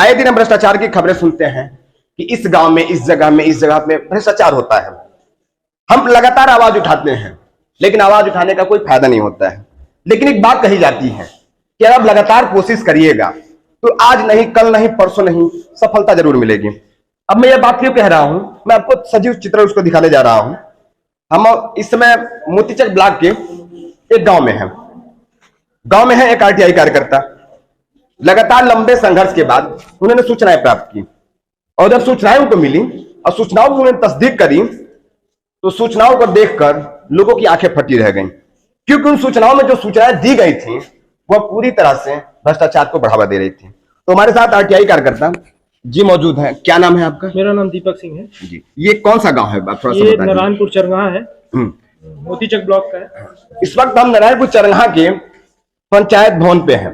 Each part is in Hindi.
आए दिन हम भ्रष्टाचार की खबरें सुनते हैं कि इस गांव में, इस जगह में, इस जगह में भ्रष्टाचार होता है। हम लगातार आवाज उठाते हैं, लेकिन आवाज उठाने का कोई फायदा नहीं होता है। लेकिन एक बात कही जाती है कि अगर आप लगातार कोशिश करिएगा तो आज नहीं, कल नहीं, परसों नहीं, सफलता जरूर मिलेगी। अब मैं ये बात क्यों कह रहा हूं, मैं आपको सजीव चित्र उसको दिखाने जा रहा हूं। हम इस समय मोतीचक ब्लॉक के एक गांव में हैं। गांव में है एक आरटीआई कार्यकर्ता। लगातार लंबे संघर्ष के बाद उन्होंने सूचनाएं प्राप्त की, और जब सूचनाएं उनको मिली और सूचनाओं की उन्होंने तस्दीक करी, तो सूचनाओं को देखकर लोगों की आंखें फटी रह गईं, क्योंकि उन सूचनाओं में जो सूचनाएं दी गई थी वह पूरी तरह से भ्रष्टाचार को बढ़ावा दे रही थी। तो हमारे साथ आरटीआई कार्यकर्ता जी मौजूद है। क्या नाम है आपका? मेरा नाम दीपक सिंह है जी। ये कौन सा गांव है? थोड़ा सा ये बताइए। नारायणपुर चरंगा है, मोतीचक ब्लॉक का है। इस वक्त हम नारायणपुर चरंगा के पंचायत भवन पे हैं।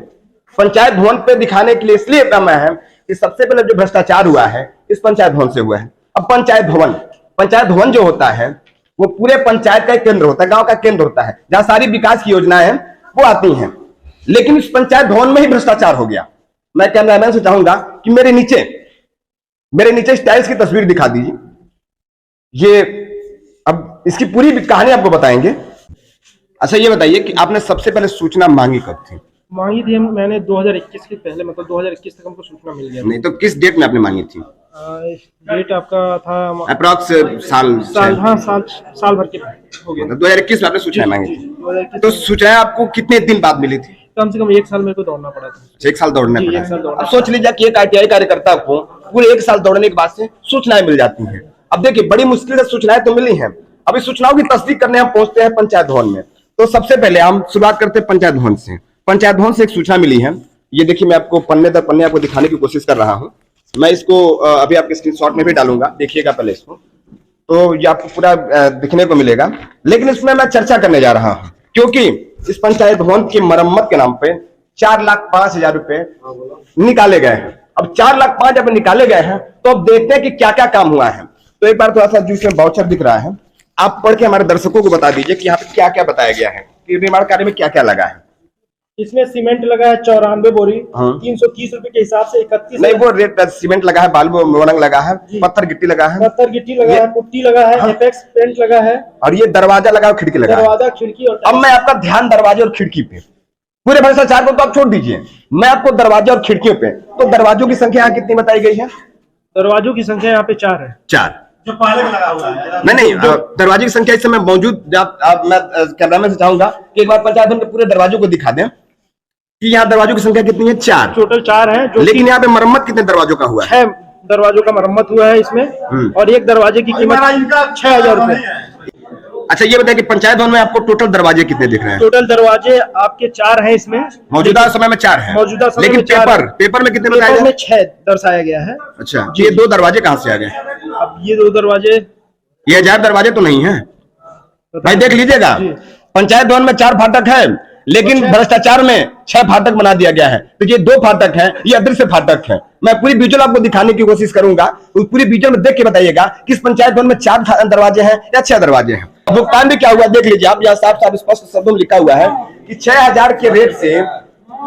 पंचायत भवन पे दिखाने के लिए इसलिए मैं है कि सबसे पहले जो भ्रष्टाचार हुआ है इस पंचायत भवन से हुआ है। अब पंचायत भवन जो होता है वो पूरे पंचायत का एक केंद्र होता है, गांव का केंद्र होता है, जहां सारी विकास की योजनाएं हैं वो आती हैं। लेकिन इस पंचायत भवन में ही भ्रष्टाचार हो गया। मैं कैमरामैन से चाहूंगा कि मेरे नीचे टाइल्स की तस्वीर दिखा दीजिए। ये अब इसकी पूरी कहानी आपको बताएंगे। अच्छा ये बताइए कि आपने सबसे पहले सूचना मांगी कब थी? मांगी थी मैंने 2021 के पहले, मतलब 2021 तक हमको सूचना मिल गया। नहीं तो किस डेट में आपने मांगी थी? डेट आपका था अप्रॉक्स साल भर के हो गया। 2021 में आपने सूचना मांगी थी। तो सूचना आपको कितने दिन बाद मिली थी? कम से कम 1 साल मेरे को दौड़ना पड़ा था। 1 साल दौड़ना जी, पड़ा। 1 साल दौड़ना। अब सोच लीजिए कि एक आरटीआई कार्यकर्ता को पूरे 1 साल दौड़ने के बाद से सूचनाएं मिल जाती हैं। अब देखिए बड़ी मुश्किल से सूचनाएं तो मिली हैं। अब इस सूचनाओं की तस्दीक करने हम पहुंचते हैं पंचायत भवन में। तो सबसे पहले हम शुरुआत करते हैं पंचायत भवन से। पंचायत भवन से एक सूचना मिली है। ये देखिए मैं आपको पन्ने दर पन्ने आपको दिखाने की कोशिश कर रहा हूं। मैं इसको अभी आपके स्क्रीनशॉट में भी डालूंगा, देखिएगा पहले इसको, तो ये आपको पूरा दिखने को मिलेगा। लेकिन इसमें मैं चर्चा करने जा रहा हूं क्योंकि इस पंचायत भवन की मरम्मत के नाम पे 4,05,000 रुपए निकाले गए हैं। अब 4,05,000 रुपए निकाले गए हैं, तो अब देखते हैं कि क्या क्या काम हुआ है। तो एक बार थोड़ा सा जो इसमें वाउचर दिख रहा है आप पढ़ के हमारे दर्शकों को बता दीजिए कि यहाँ पे क्या क्या बताया गया है कि निर्माण कार्य में क्या क्या लगा है। इसमें सीमेंट लगा है 94 बोरी, 330 रुपए के हिसाब से 31। नहीं वो रेट सीमेंट लगा है, बालू मोरंग लगा है, पत्थर गिट्टी लगा है, पुट्टी लगा है, एपेक्स पेंट लगा है, और ये दरवाजा लगा है, खिड़की लगा है। दरवाजा, खिड़की। और अब मैं आपका ध्यान दरवाजे और खिड़की पे, पूरे भ्रष्टाचार को तो आप छोड़ दीजिए, मैं आपको दरवाजे और खिड़कियों पे, तो दरवाजों की संख्या यहाँ कितनी बताई गई है? दरवाजों की संख्या यहाँ पे 4 है। 4 जो पहले में लगा हुआ है। नहीं, दरवाजे की संख्या इस समय मौजूद। मैं कैमरामैन से चाहूंगा कि एक बार पंचायत भवन के पूरे दरवाजों को दिखा दें कि यहाँ दरवाजों की संख्या कितनी है? 4 टोटल 4 है। लेकिन यहाँ पे मरम्मत कितने दरवाजों का हुआ है? 6 दरवाजों का मरम्मत हुआ है इसमें, और एक दरवाजे की कीमत 6,000 रुपए। अच्छा ये बताइए कि पंचायत भवन में आपको टोटल दरवाजे कितने दिख रहे हैं? टोटल दरवाजे आपके 4 हैं इसमें, मौजूदा समय में 4 है। मौजूदा समय लेकिन में 4 पेपर में कितने बताया में 6 दर्शाया गया है। अच्छा, ये 2 दरवाजे कहाँ से आ गए? अब ये 2 दरवाजे, ये 1000 दरवाजे तो नहीं है भाई, देख लीजिएगा। पंचायत भवन में 4 फाटक है, लेकिन भ्रष्टाचार में 6 फाटक बना दिया गया है। तो ये 2 फाटक है, ये अदृश्य फाटक है। मैं पूरी विजुअल आपको दिखाने की कोशिश करूंगा, उस पूरी विजुअल में देख के बताइएगा कि इस पंचायत भवन में 4 दरवाजे हैं या 6 दरवाजे हैं। भुगतान भी क्या हुआ देख लीजिए आप, यहाँ साफ साफ स्पष्ट शब्दों में लिखा हुआ है कि 6,000 के रेट से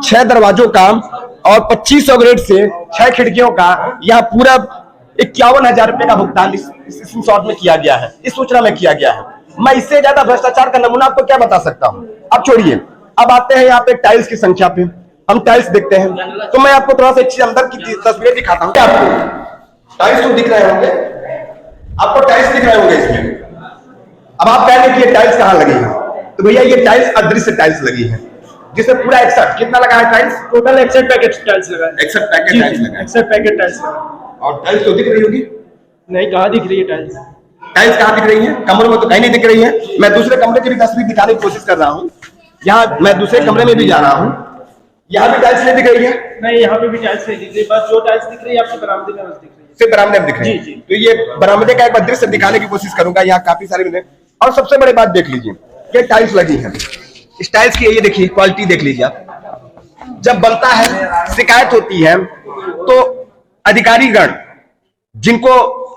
6 दरवाजों का और 2,500 के रेट से 6 खिड़कियों का, यहाँ पूरा 51,000 रुपए का भुगतान इस शॉर्ट में किया गया है, इस सूचना में किया गया है। मैं इससे ज्यादा भ्रष्टाचार का नमूना आपको क्या बता सकता हूँ? अब छोड़िए, अब आते हैं यहाँ पे टाइल्स की संख्या पे। हम टाइल्स देखते हैं तो मैं आपको थोड़ा सा अच्छी अंदर की तस्वीरें दिखाता हूँ। आपको टाइल्स तो दिख रहे होंगे, आपको टाइल्स दिख रहे होंगे इसमें। अब आप कहेंगे कि ये टाइल्स कहाँ लगी है, तो भैया ये टाइल्स अदृश्य टाइल्स लगी है, जिसमें पूरा 61 कितना लगा है टाइल्स? टोटल 61 पैकेट टाइल्स लगा है। 61 पैकेट टाइल्स लगा है। 61 पैकेट टाइल्स लगा। और टाइल्स तो दिख रही होगी? नहीं, कहाँ दिख रही है टाइल्स? टाइल्स कहाँ दिख रही है? कमरे में तो कहीं नहीं दिख रही है। मैं दूसरे कमरे की भी तस्वीर दिखाने की कोशिश कर रहा हूँ। यहाँ मैं दूसरे कमरे में भी जा रहा हूँ, यहाँ भी टाइल्स नहीं दिख रही है। नहीं, यहाँ पे भी टाइल्स नहीं दिख रही, बस जो टाइल्स दिख रही है आपके बरामदे में दिख रही है। सिर्फ बरामदे में दिख रही है। तो ये बरामदे का एक बार दृश्य दिखाने की कोशिश करूंगा। यहाँ काफी सारे मिले, और सबसे बड़ी बात देख लीजिए, ये टाइल्स लगी है। इस टाइल्स की ये देखिए क्वालिटी देख लीजिए आप। जब बनता है, शिकायत होती है, तो अधिकारीगण जिनको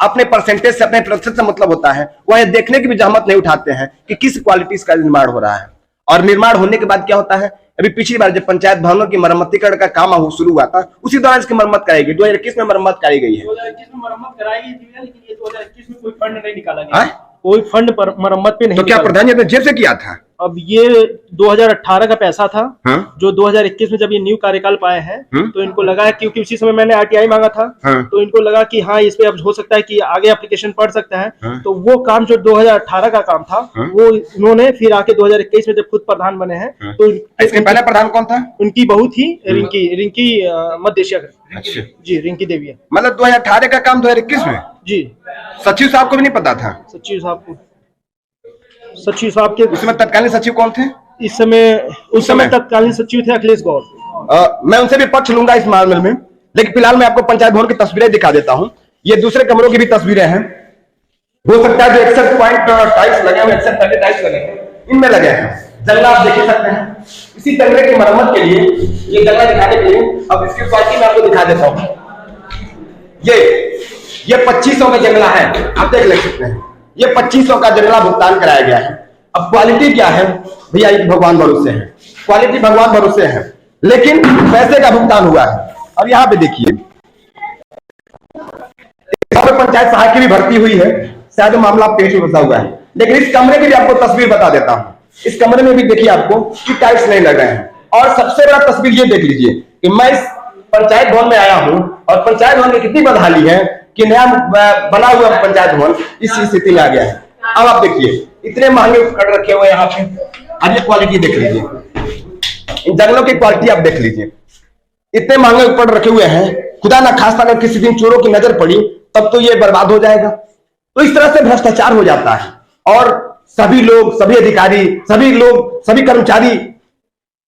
अपने परसेंटेज से, अपने प्रतिशत से मतलब होता है, वह ये देखने की भी जहमत नहीं उठाते हैं कि किस क्वालिटी का निर्माण हो रहा है। और निर्माण होने के बाद क्या होता है, अभी पिछली बार जब पंचायत भवनों की मरम्मतीकरण का काम शुरू हुआ था, उसी दौरान इसकी मरम्मत कराई गई। 2021 में मरम्मत कराई गई है। 2021 में मरम्मत कराई गई थी, लेकिन ये 2021 में कोई फंड नहीं निकाला गया। कोई फंड पर मरम्मत पे नहीं। तो क्या प्रधान जी ने जेब से किया था? अब ये 2018 का पैसा था। हाँ? जो 2021 में जब ये न्यू कार्यकाल पाए हैं, तो इनको लगा है, क्योंकि उसी समय मैंने RTI मांगा था। हाँ? तो इनको लगा कि हाँ, इस पे अब हो सकता है कि आगे एप्लीकेशन पड़ सकता है। हाँ? तो वो काम जो 2018 का काम था, हाँ? वो उन्होंने फिर आके 2021 में जब खुद प्रधान बने हैं। हाँ? तो इसके पहले प्रधान कौन था? उनकी बहू थी रिंकी मध्य एशिया। अच्छा जी, रिंकी देवी है। मतलब 2018 का काम 2021 में? जी। सचिव साहब को भी नहीं पता था? सचिव साहब के उसमें तत्कालीन सचिव कौन थे? उस समय तत्कालीन सचिव थे अखिलेश गौर। मैं उनसे भी पक्ष लूंगा इस मामले में, लेकिन फिलहाल मैं आपको पंचायत भवन की तस्वीरें दिखा देता हूं। ये दूसरे कमरों की भी तस्वीरें हैं। हो सकता है जो 61 पॉइंट टाइल्स लगे हुए, 61 टाइल्स लगे हैं, इनमें लगे हैं। जंगला आप देख सकते हैं। इसी जंगले की मरम्मत के लिए, ये जंगला दिखाने के लिए अब इसकी क्वालिटी मैं आपको दिखा देता हूँ। ये 2500 में जंगला है, आप देख ले सकते हैं। ये 2500 का जंगला भुगतान कराया गया है। अब क्वालिटी क्या है भैया, ये भगवान भरोसे है, क्वालिटी भगवान भरोसे है, लेकिन पैसे का भुगतान हुआ है। अब यहाँ पे देखिए, पंचायत सहायक की भी भर्ती हुई है, शायद मामला पेश में फंसा हुआ है। लेकिन इस कमरे की भी आपको तस्वीर बता देता हूँ। इस कमरे में भी देखिए आपको कि टाइल्स नहीं लग रहे हैं। और सबसे बड़ा तस्वीर ये देख लीजिए कि मैं इस पंचायत भवन में आया हूँ और पंचायत भवन में कितनी बदहाली है कि नया बना हुआ पंचायत भवन इस स्थिति में आ गया है। अब आप देखिए, इतने महंगे उपकरण रखे हुए यहाँ पे। अब ये क्वालिटी देख लीजिए, इन जंगलों की क्वालिटी आप देख लीजिए। इतने महंगे उपकरण रखे हुए हैं, खुदा ना खास्ता अगर किसी दिन चोरों की नजर पड़ी तब तो ये बर्बाद हो जाएगा। तो इस तरह से भ्रष्टाचार हो जाता है और सभी लोग, सभी अधिकारी, सभी लोग, सभी कर्मचारी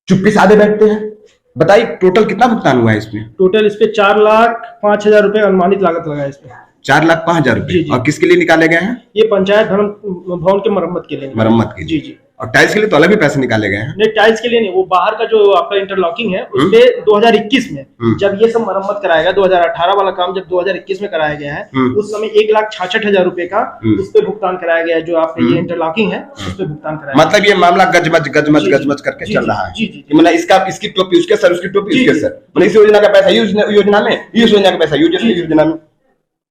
चुप्पी साधे बैठते हैं। बताइए टोटल कितना भुगतान हुआ है इसमें? टोटल इस पे 4,05,000 रुपए अनुमानित लागत लगा है इसमें। 4,05,000 रुपए। और किसके लिए निकाले गए हैं? ये पंचायत भवन के मरम्मत के लिए। मरम्मत के? जी। और टाइल्स के लिए तो अलग भी पैसे निकाले गए हैं? नहीं, टाइल्स के लिए नहीं, वो बाहर का जो आपका इंटरलॉकिंग है उस पे 2021 में जब ये सब मरम्मत कराया गया, 2018 वाला काम जब 2021 में कराया गया है, उस समय 1,66,000 रुपए का इस पे भुगतान कराया गया है। जो आपका ये इंटरलॉकिंग है उस पे भुगतान कराया। मतलब ये मामला गजमज करके चल रहा है। मतलब इसकी टोपी उसके सर, उसकी टोपी उसके सर। मतलब इस योजना का पैसा योजना में, इस योजना का पैसा योजना में।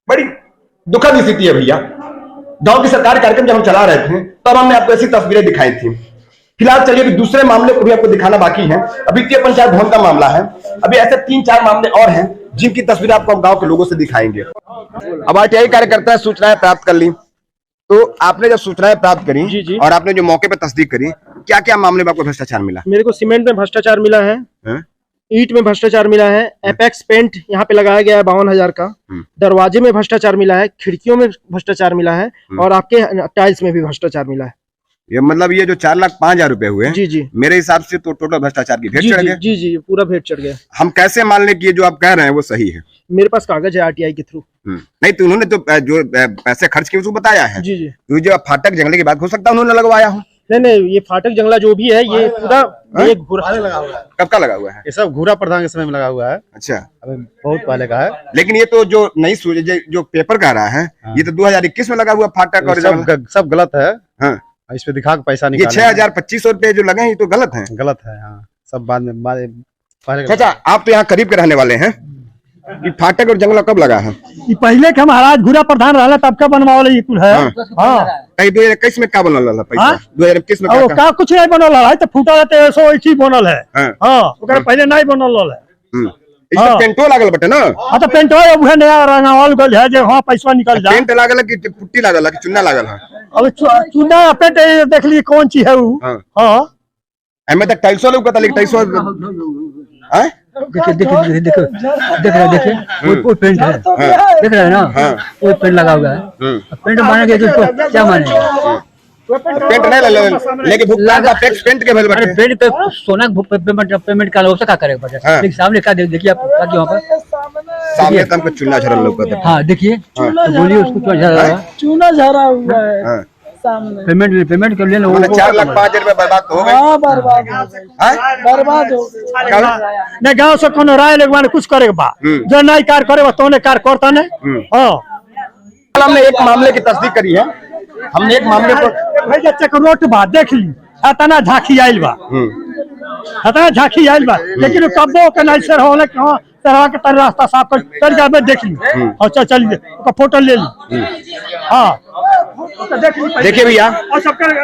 बड़ी दुखद स्थिति है भैया। गांव की सरकार कार्यक्रम जब हम चला रहे थे तब हमने आपको ऐसी तस्वीरें दिखाई थी। फिलहाल चलिए दूसरे मामले को भी आपको दिखाना बाकी है। अभी ये पंचायत भवन का मामला है, अभी ऐसे 3-4 मामले और हैं जिनकी तस्वीर आपको हम गांव के लोगों से दिखाएंगे। अब RTI कार्यकर्ता सूचनाएं प्राप्त कर ली, तो आपने जब सूचनाएं प्राप्त करी जी। और आपने जो मौके पर तस्दीक करी, क्या क्या मामले में आपको भ्रष्टाचार मिला? मेरे को सीमेंट में भ्रष्टाचार मिला है, ईंट में भ्रष्टाचार मिला है, एपेक्स पेंट यहाँ पे लगाया गया है 52,000 का, दरवाजे में भ्रष्टाचार मिला है, खिड़कियों में भ्रष्टाचार मिला है और आपके टाइल्स में भी भ्रष्टाचार मिला है। ये मतलब ये जो 4,05,000 रुपए हुए, जी, मेरे हिसाब से तो टोटल भ्रष्टाचार की भेंट चढ़ गए। जी, पूरा भेंट चढ़ गया। हम कैसे मान लें कि ये जो आप कह रहे हैं वो सही है? मेरे पास कागज है RTI के थ्रू। नहीं तो उन्होंने तो जो पैसे खर्च किए उसको बताया है। जी। जो फाटक जंगले की बात हो सकता है उन्होंने लगवाया हो। नहीं, ये फाटक जंगला जो भी है ये पूरा ये घूरा लगा हुआ है। कब का लगा हुआ है? ये सब घूरा प्रधान के समय में लगा हुआ है। अच्छा, अभी बहुत पहले का है। लेकिन ये तो जो नई जो पेपर कह रहा है, ये तो 2021 में लगा हुआ फाटक और सब गलत है। हाँ, इस पे दिखा के पैसा निकाले। ये 6,000-2500 रुपए जो लगे हैं ये तो गलत है। गलत है, हाँ। सब बाद में चाचा आप तो यहाँ करीब के रहने वाले हैं, ये फाटक और जंगला कब लगा है? ये पहले के महाराज घूरा प्रधान रहा तब का बनवावल ये कुल है। हाँ, 2021 में क्या बनल रहा पैसा? 2021 में क्या कुछ नहीं बनल है, तो फूटा रहते सो ऐसी बनल है। हाँ, पहले नहीं बनल है। पेंटो लागल बटे ना? हाँ, तो पेंटो उहे नया रंगावल गल है जो हाँ पैसा निकल जाए। पेंट लागल कि पुट्टी लागल कि चूना लागल है? अब चूना पेंट देख ली कौन चीज है वो। हाँ, एमे तक टाइल्सो लौकता, लेकिन टाइल्सो देखिए वो पेंट है, देख रहे हैं ना? वो पेंट लगा हुआ है। पेंट मानेंगे तो क्या मानेंगे? पेंट नहीं लेकिन भुगतान का टैक्स पेंट के भेल बटे। पेंट पे सोना पेमेंट का लोग क्या करेगा बटे? लेकिन सामने क्या देखिए आप वहां पर सामने तो हमको चूना झरल लौकता है। हाँ, देखिए बोलिए उसको क्यों झरा है? चूना झरा हुआ है सामने। पेमेंट कर लेना। 4,05,000 रुपए बर्बाद हो गए। हाँ, बर्बाद हो गए। नहीं गाँव से कोनो राय लगवाने कुछ करेगा बा, जो नहीं कार करेगा तो कार करता नहीं। हाँ, हमने एक मामले की तस्दीक करी है। हमने एक मामले पर चक्रोट बा देख ली, तना झांकी आयल बा। हता झांकी आइल बा लेकिन कब्बो के नहीं सर होले कहां तरह के तर रास्ता साफ कर चल जा मैं देख ली और चलिए का फोटो ले ली। हां देखिए भैया,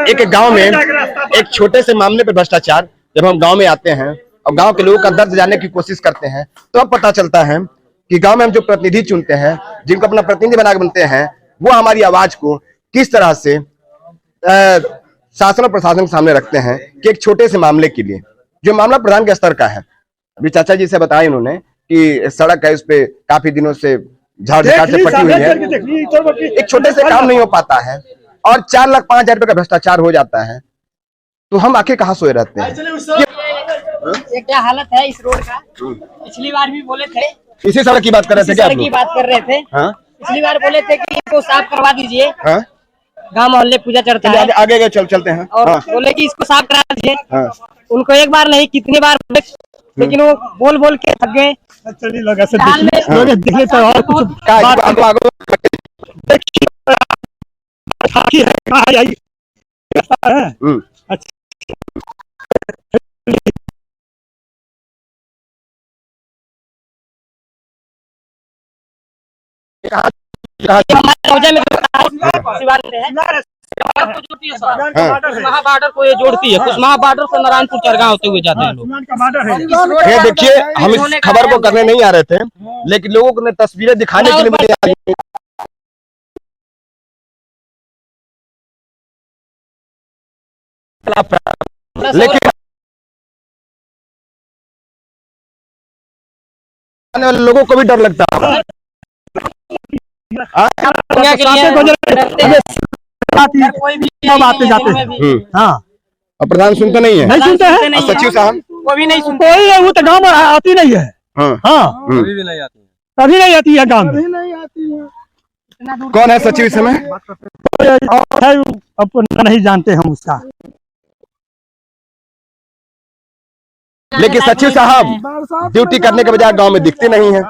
एक गांव में एक छोटे से मामले पर भ्रष्टाचार, जब हम गांव में आते हैं और गांव के लोगों का दर्द जानने की कोशिश करते हैं तो अब पता चलता है कि गांव में हम जो प्रतिनिधि चुनते हैं, जिनको अपना प्रतिनिधि बना के बनते हैं, वो हमारी आवाज को किस तरह से शासन और प्रशासन के सामने रखते हैं कि एक छोटे से मामले के लिए, जो मामला प्रधान के स्तर का है। अभी चाचा जी से बताया इन्होंने कि सड़क है, उस पे काफी दिनों से झाड़ झकाड़ से पटी हुई है, एक छोटे से काम नहीं हो पाता है और 4,05,000 रुपए का भ्रष्टाचार हो जाता है, तो हम आखिर कहाँ सोए रहते हैं? ये क्या हालत है इस रोड का? पिछली बार भी बोले थे, इसी सड़क की बात कर रहे थे क्या आप सड़क की लोग? बात कर रहे थे। हाँ? पिछली बार बोले थे कि इसको साफ करवा दीजिए, हाँ? गांव मोहल्ले पूजा चढ़ता है, आगे चलते हैं। और हाँ? बोले कि इसको साफ करा दीजिए। हाँ? उनको एक बार नहीं कितनी बार बोले, लेकिन वो बोल बोल के थक गए। चलिए लोग ऐसे हाल में देख लेते और कुछ बात झांकी है कहां आई है। हमारे रोजा में सिवान से है, कुशमाहा बॉर्डर को ये जोड़ती है, कुशमाहा बॉर्डर से नारायणपुर चरगांव होते हुए जाते हैं लोग। ये देखिए, हम इस खबर को करने नहीं आ रहे थे, लेकिन लोगों को तस्वीरें दिखाने के लिए मुझे आ रही लेकिन आने वाले लोगों को भी डर लगता है। कोई भी सब आते जाते हैं। हाँ, और प्रधान सुनते नहीं है, नहीं सुनते हैं, और सचिव साहब वो भी नहीं सुनते। कोई है वो तो गाँव में आती नहीं है। हाँ? हाँ, कभी कभी नहीं आती है गाँव में। कौन है सचिव इस समय? अब नहीं जानते हम उसका, लेकिन सचिव साहब ड्यूटी करने के बजाय गांव में दिखते नहीं है।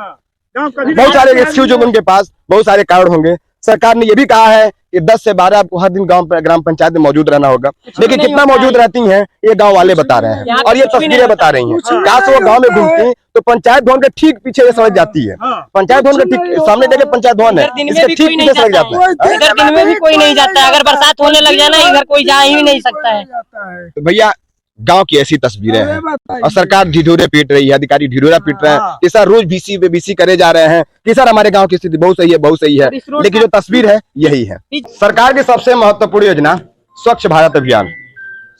बहुत सारे एक्सक्यूज होंगे उनके पास, बहुत सारे कारण होंगे। सरकार ने ये भी कहा है कि 10 से 12 आपको हर दिन ग्राम पंचायत में मौजूद रहना होगा, लेकिन कितना मौजूद रहती हैं ये गांव वाले बता रहे हैं और ये तस्वीरें बता रही हैं। काश वो गांव में घूमती तो पंचायत भवन के ठीक पीछे ये सड़क जाती है। पंचायत भवन के ठीक सामने देखिए पंचायत भवन है, इसके ठीक पीछे सड़क जाता है। इधर दिन में भी कोई नहीं जाता है, अगर बरसात होने लग जाए ना इधर कोई जा ही नहीं सकता है। तो भैया गांव की ऐसी तस्वीरें हैं और सरकार ढिढोरे पीट रही है, अधिकारी ढिढोरा पीट रहे हैं कि सर रोज बीसी पे बीसी करे जा रहे हैं कि सर हमारे गांव की स्थिति बहुत सही है, बहुत सही है, लेकिन जो तस्वीर है यही है। सरकार की सबसे महत्वपूर्ण योजना स्वच्छ भारत अभियान।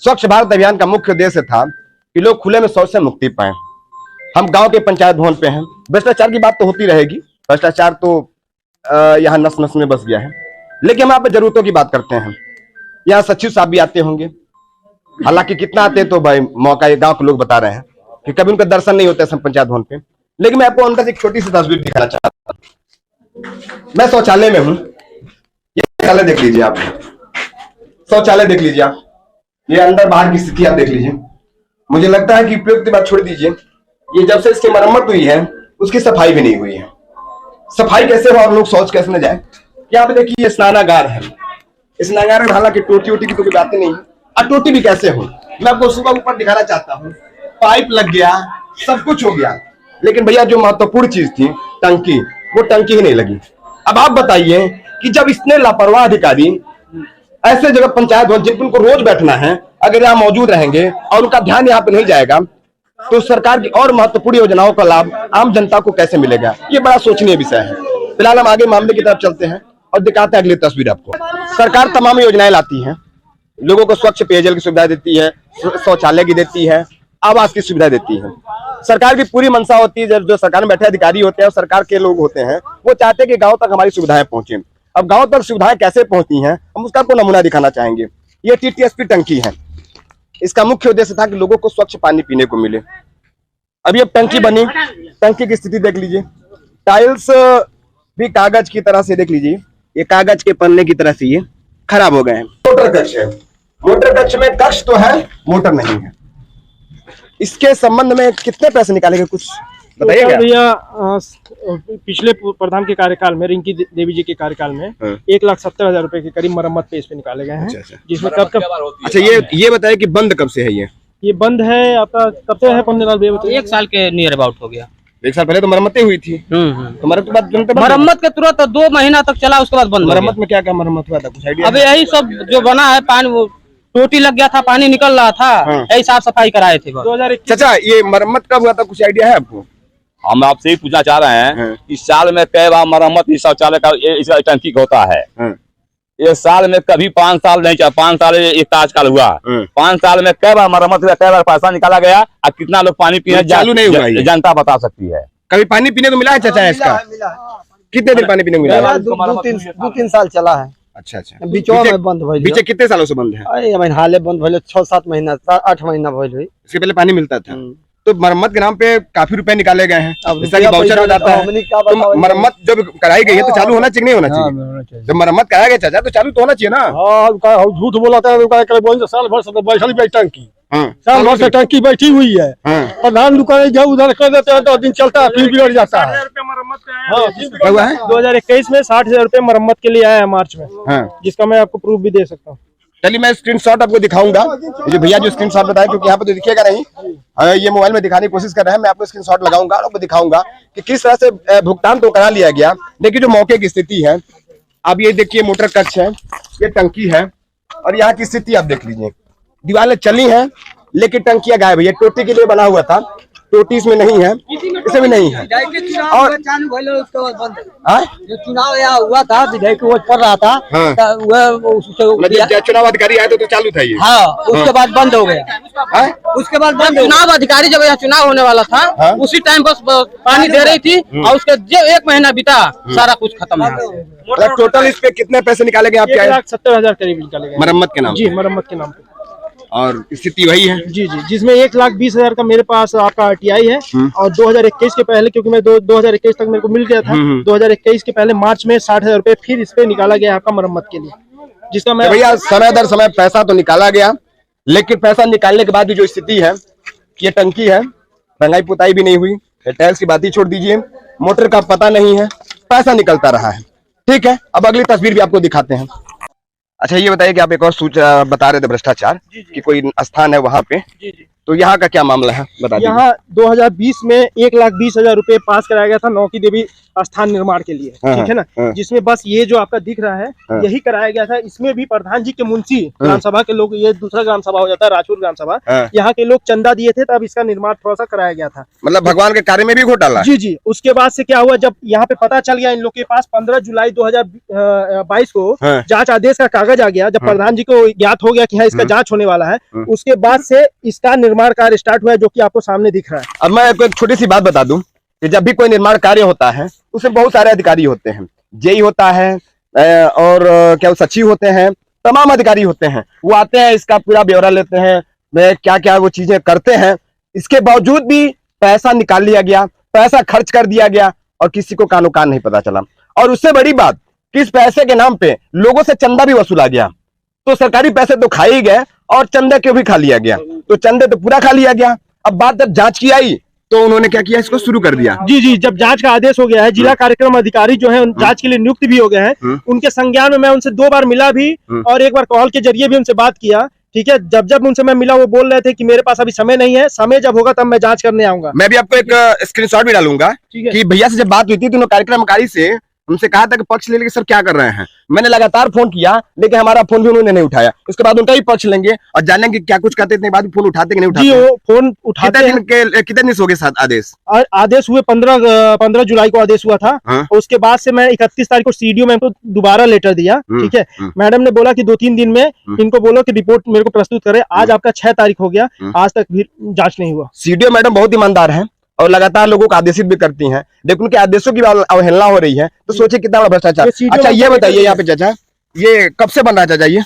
स्वच्छ भारत अभियान का मुख्य उद्देश्य था कि लोग खुले में शौच से मुक्ति पाए। हम गाँव के पंचायत भवन पे हैं, भ्रष्टाचार की बात तो होती रहेगी, भ्रष्टाचार तो यहाँ नस नस में बस गया है, लेकिन हम यहाँ पे जरूरतों की बात करते हैं। यहाँ सचिव साहब भी आते होंगे, हालांकि कितना आते तो भाई मौका ये गांव के लोग बता रहे हैं कि कभी उनका दर्शन नहीं होता है पंचायत भवन पे। लेकिन मैं आपको अंदर से एक छोटी सी तस्वीर दिखाना चाहता हूं। मैं शौचालय में हूं, ये शौचालय देख लीजिए आप, शौचालय देख लीजिए आप, ये अंदर बाहर की स्थिति आप देख लीजिए। मुझे लगता है कि उपयुक्त बात छोड़ दीजिए, ये जब से इसकी मरम्मत हुई है उसकी सफाई भी नहीं हुई है। सफाई कैसे हो और लोग शौच कैसे न जाए। यहाँ पे देखिए ये स्नानागार है, इस स्नानागार में हालांकि टोटी वोटी की तो कोई बातें नहीं है, और टोटी भी कैसे हो मैं आपको सुबह ऊपर दिखाना चाहता हूँ। पाइप लग गया, सब कुछ हो गया, लेकिन भैया जो महत्वपूर्ण चीज थी टंकी, वो टंकी ही नहीं लगी। अब आप बताइए कि जब इतने लापरवाह अधिकारी ऐसे जगह पंचायत भवन जिन उनको रोज बैठना है अगर यहाँ मौजूद रहेंगे और उनका ध्यान यहाँ पे नहीं जाएगा तो सरकार की और महत्वपूर्ण योजनाओं का लाभ आम जनता को कैसे मिलेगा, ये बड़ा सोचनीय विषय है। फिलहाल हम आगे मामले की तरफ चलते हैं और दिखाते हैं अगली तस्वीर आपको। सरकार तमाम योजनाएं लाती है, लोगों को स्वच्छ पेयजल की सुविधा देती है, शौचालय की देती है, आवास की सुविधा देती है। सरकार की पूरी मंशा होती है, जो सरकार में बैठे अधिकारी होते हैं और सरकार के लोग होते हैं वो चाहते हैं कि गांव तक हमारी सुविधाएं पहुंचे। अब गांव तक सुविधाएं कैसे पहुंचती हैं हम उसका आपको नमूना दिखाना चाहेंगे। ये टीटीएसपी टंकी है, इसका मुख्य उद्देश्य था कि लोगों को स्वच्छ पानी पीने को मिले। अभी अब टंकी बनी, टंकी की स्थिति देख लीजिए, टाइल्स भी कागज की तरह से देख लीजिए, ये कागज के पन्ने की तरह से ये खराब हो गए हैं। मोटर कक्ष है, मोटर कक्ष में कक्ष तो है, मोटर नहीं है। इसके संबंध में कितने पैसे निकालेंगे कुछ बताइएगा? भैया पिछले प्रधान के कार्यकाल में, रिंकी देवी जी के कार्यकाल में 1,70,000 रुपए के करीब मरम्मत पे इस पे निकाले गए हैं। अच्छा। जिसमें कब अच्छा ये बताइए कि बंद कब से है ये? ये बंद है आपका कब से है पंद्रह लाल? 1 साल के नियर अबाउट हो गया। 1 साल पहले तो मरम्मतें हुई थी, तो मरम्मत के बाद तुरंत बंद? मरम्मत के तुरंत 2 महीना तक चला, उसके बाद बंद हो गया। मरम्मत में क्या क्या मरम्मत हुआ था, कुछ आइडिया? अब यही सब जो बना है, पानी वो टोटी लग गया था, पानी निकल रहा था, यही साफ सफाई कराए थे। 2021 चाचा ये मरम्मत कब हुआ था, कुछ आइडिया है आपको? हम आपसे ही पूछना चाह रहे हैं इस साल में कई बार मरम्मत इस शौचालय का इस टंकी का होता है? इस साल में कभी 5 साल नहीं चला, 5 साल एक ताजकाल हुआ, 5 साल में कई बार मरम्मत हुआ, कई बार पैसा निकाला गया, और कितना लोग पानी पीने चालू नहीं हुआ ये? जनता बता सकती है। कभी पानी पीने को मिला है चाचा इसका? कितने दिन पानी पीने को मिला है? 2-3 साल चला है। अच्छा अच्छा, बीचो में बंद भइल। पीछे कितने सालों से बंद है? अरे हाले बंद भइल 6-7 महीना 8 महीना भइल हुई। इसके पहले पानी मिलता था, तो मरम्मत के नाम पे काफी रुपए निकाले गए हैं, अब जैसा कि बाउचर में जाता है। तो मरम्मत जब कराई गई है तो चालू होना चाहिए, नहीं होना चाहिए? जब मरम्मत कराया गया चाचा तो चालू तो होना चाहिए ना? झूठ बोलाता है, साल भर से बैठल भी टंकी, साल भर से टंकी बैठी हुई है। प्रधान दुकान इधर उधर कर देते हैं, 10 दिन चलता है, फिर बिगड़ जाता है। 2021 में 60,000 रुपए मरम्मत के लिए आया है मार्च में, जिसका मैं आपको प्रूफ भी दे सकता हूँ। चलिए मैं स्क्रीनशॉट आपको दिखाऊंगा, ये जो भैया जो स्क्रीनशॉट बताया, क्योंकि यहाँ पे तो दिखेगा नहीं, ये मोबाइल में दिखाने की कोशिश कर रहे हैं। मैं आपको स्क्रीनशॉट लगाऊंगा और आपको दिखाऊंगा कि किस तरह से भुगतान तो करा लिया गया, लेकिन जो मौके की स्थिति है, अब ये देखिए मोटर कक्ष है, ये टंकी है, और यहाँ की स्थिति आप देख लीजिए, दीवारें चली हैं लेकिन टंकियां गायब है। ये टोटी के लिए बना हुआ था, टोटी इसमें नहीं है, इसे भी नहीं है। और जो चुनाव यहाँ हुआ था, विधायक वोट पड़ रहा था, जब चुनाव अधिकारी आए तो चालू था ये? हाँ, उसके बाद बंद हो गया। उसके बाद बंद, चुनाव अधिकारी जब यहाँ चुनाव होने वाला था, उसी टाइम बस पानी दे रही थी, और उसके जो 1 महीना बीता, सारा कुछ खत्म हो गया। टोटल इस पे कितने पैसे निकाले गए आपके? 1,70,000 करीब निकाले गए मरम्मत के नाम? जी, मरम्मत के नाम पे। और स्थिति वही है? जी जी, जिसमें 1,20,000 का मेरे पास आपका RTI है, और 2021 के पहले, क्योंकि मैं 2021 तक मेरे को मिल गया था, 2021 के पहले मार्च में 60,000 रुपए फिर इस पे निकाला गया आपका मरम्मत के लिए, जिसका मैं भैया समय दर समय पैसा तो निकाला गया, लेकिन पैसा निकालने के बाद भी जो स्थिति है, ये टंकी है, रंगाई पुताई भी नहीं हुई, टाइल्स की बात ही छोड़ दीजिए, मोटर का पता नहीं है, पैसा निकलता रहा है। ठीक है, अब अगली तस्वीर भी आपको दिखाते हैं। अच्छा ये बताइए कि आप एक और सूचना बता रहे थे, भ्रष्टाचार कि कोई स्थान है वहाँ पे, तो यहाँ का क्या मामला है बता दीजिए। यहाँ 2020 में 1,20,000 रुपए पास कराया गया था नौकी देवी स्थान निर्माण के लिए, ठीक है ना, जिसमें बस ये जो आपका दिख रहा है, यही कराया गया था। इसमें भी प्रधान जी के मुंशी ग्राम सभा के लोग, ये दूसरा ग्राम सभा हो जाता है राजपुर ग्राम सभा, यहाँ के लोग चंदा दिए थे, तब इसका निर्माण थोड़ा सा कराया गया था। मतलब भगवान के कार्य में भी घोटाला? जी जी। उसके बाद से क्या हुआ, जब यहाँ पे पता चल गया इन लोग के पास, 15 जुलाई 2022 को जांच आदेश का कागज आ गया, जब प्रधान जी को ज्ञात हो गया कि हाँ इसका जांच होने वाला है, उसके बाद से इसका निर्माण कार्य स्टार्ट हुआ, जो कि आपको सामने दिख रहा है। अब मैं आपको एक छोटी सी बात बता दूं कि जब भी कोई निर्माण कार्य होता है, उसमें बहुत सारे अधिकारी होते हैं, जेई होता है, और क्या सचिव होते हैं, तमाम अधिकारी होते हैं, वो आते हैं, इसका पूरा ब्यौरा लेते हैं, क्या क्या वो चीजें करते हैं। इसके बावजूद भी पैसा निकाल लिया गया, पैसा खर्च कर दिया गया, और किसी को कानो कान नहीं पता चला। और उससे बड़ी बात कि इस पैसे के नाम पे लोगों से चंदा भी वसूला गया। तो सरकारी पैसे तो खा ही गए, और चंदे के भी खा लिया गया, तो चंदे तो पूरा खा लिया गया। अब बात जब जांच की आई तो उन्होंने क्या किया, इसको शुरू कर दिया। जी जी, जब जांच का आदेश हो गया है, जिला कार्यक्रम अधिकारी जो है जांच के लिए नियुक्त भी हो गए हैं, उनके संज्ञान में मैं उनसे 2 बार मिला भी, और एक बार कॉल के जरिए भी उनसे बात किया। ठीक है, जब उनसे मैं मिला, वो बोल रहे थे कि मेरे पास अभी समय नहीं है, समय जब होगा तब मैं जांच करने आऊंगा। मैं भी आपको एक स्क्रीनशॉट भी डालूंगा कि भैया से जब बात हुई थी तो कार्यक्रम अधिकारी से उनसे कहा था कि पक्ष ले लेंगे, सर क्या कर रहे हैं। मैंने लगातार फोन किया, लेकिन हमारा फोन भी उन्होंने नहीं उठाया। इसके बाद उनका ही पक्ष लेंगे और जानेंगे क्या कुछ कहते, इतने बाद फोन उठाते कि नहीं उठाते। जी, वो फोन उठाते हैं। कितने दिन हो गए आदेश? आदेश हुए 15 जुलाई को आदेश हुआ था। उसके बाद से मैं 31 तारीख को सीडीओ मैम को दोबारा लेटर दिया। ठीक है, मैडम ने बोला कि 2-3 दिन में इनको बोलो कि रिपोर्ट मेरे को प्रस्तुत करे। आज आपका 6 तारीख हो गया, आज तक भी जांच नहीं हुआ। सीडीओ मैडम बहुत ईमानदार है और लगातार लोगों को आदेशित भी करती हैं, लेकिन उनके आदेशों की अवहेलना हो रही है, तो सोचिए कितना बड़ा भ्रष्टाचार। अच्छा ये बताइए यहाँ पे चाचा, ये कब से बन रहा है चाचा? ये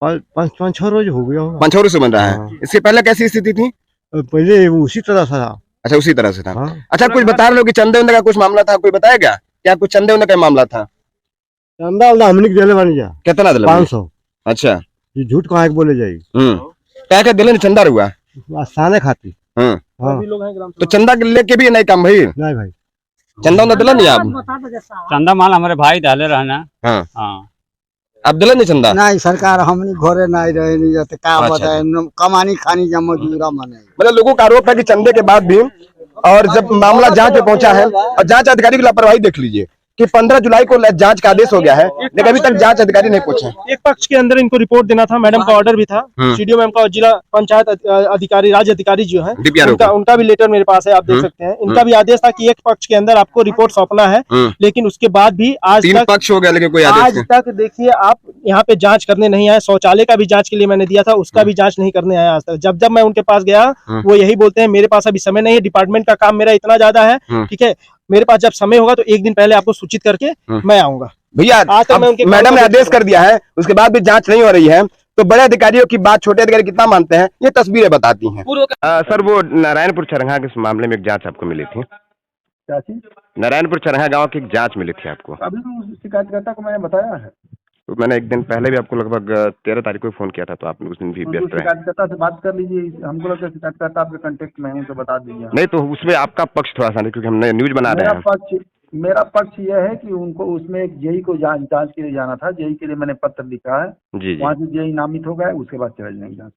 5-6 रोज हो गया, 5 रोज से बन रहा है। इससे पहले कैसी स्थिति थी? पहले उसी तरह था। अच्छा, उसी तरह से था। अच्छा, कुछ बता रहे हो कि चंदे उंदे का कुछ मामला था, कोई बताएगा क्या? कुछ चंदे उंदे का मामला था? चंदा हमने दिले बन गया, कितना दिले? 500। अच्छा, झूठ कहाँ बोले जाएगी? क्या दिले चंदा हुआ आसाने खाती। तो चंदा लेके भी नहीं काम भाई? नहीं भाई, चंदा दिला नहीं आप? चंदा माल हमारे भाई डाले रहना। हाँ। आप दिला नहीं चंदा? नहीं सरकार हमनी घरे नहीं रहे नहीं जाते का अच्छा, बताए कमानी खानी जा मजदूरा मने मतलब लोगों का आरोप है कि चंदे के बाद भी और जब मामला जांच में पहुंचा है और जांच अधिकारी की लापरवाही देख लीजिए कि 15 जुलाई को जांच का आदेश हो गया है लेकिन अभी तक जांच अधिकारी नहीं पहुंचे। एक पक्ष के अंदर इनको रिपोर्ट देना था, मैडम का ऑर्डर भी था, सीडीओ मैम का, जिला पंचायत अधिकारी, राज्य अधिकारी जो है उनका भी लेटर मेरे पास है, आप देख सकते हैं। इनका भी आदेश था कि एक पक्ष के अंदर आपको रिपोर्ट सौंपना है, लेकिन उसके बाद भी आज तक पक्ष हो गया लेकिन कोई आज तक देखिए आप यहाँ पे जांच करने नहीं आए। शौचालय का भी जांच के लिए मैंने दिया था, उसका भी जांच नहीं करने आया आज तक। जब मैं उनके पास गया वो यही बोलते हैं मेरे पास अभी समय नहीं है, डिपार्टमेंट का काम मेरा इतना ज्यादा है, ठीक है, मेरे पास जब समय होगा तो एक दिन पहले आपको सूचित करके मैं आऊंगा। भैया मैडम ने आदेश कर दिया है, उसके बाद भी जांच नहीं हो रही है, तो बड़े अधिकारियों की बात छोटे अधिकारी कितना मानते हैं ये तस्वीरें बताती हैं। सर वो नारायणपुर चरंगा के मामले में एक जांच आपको मिली थी, क्या चीज? नारायणपुर चरंगा गांव की एक जांच मिली थी आपको। अभी तो उस शिकायतकर्ता को मैंने बताया है, तो मैंने एक दिन पहले भी आपको लगभग 13 तारीख को फोन किया था, तो आपने उस दिन भी व्यस्त रहे। शिकायतकर्ता से बात कर लीजिए, हमको लगता है शिकायतकर्ता आपके कांटेक्ट में है, उनसे बता दीजिए। नहीं तो उसमें आपका पक्ष थोड़ा सा नहीं, क्योंकि हमने न्यूज बना रहे हैं। मेरा पक्ष यह है कि उनको उसमें एक जेई को जांच के लिए जाना था, जेई के लिए मैंने पत्र लिखा है, जी वहाँ से जेई नामित हो गया, उसके बाद चला जाएंगे जांच।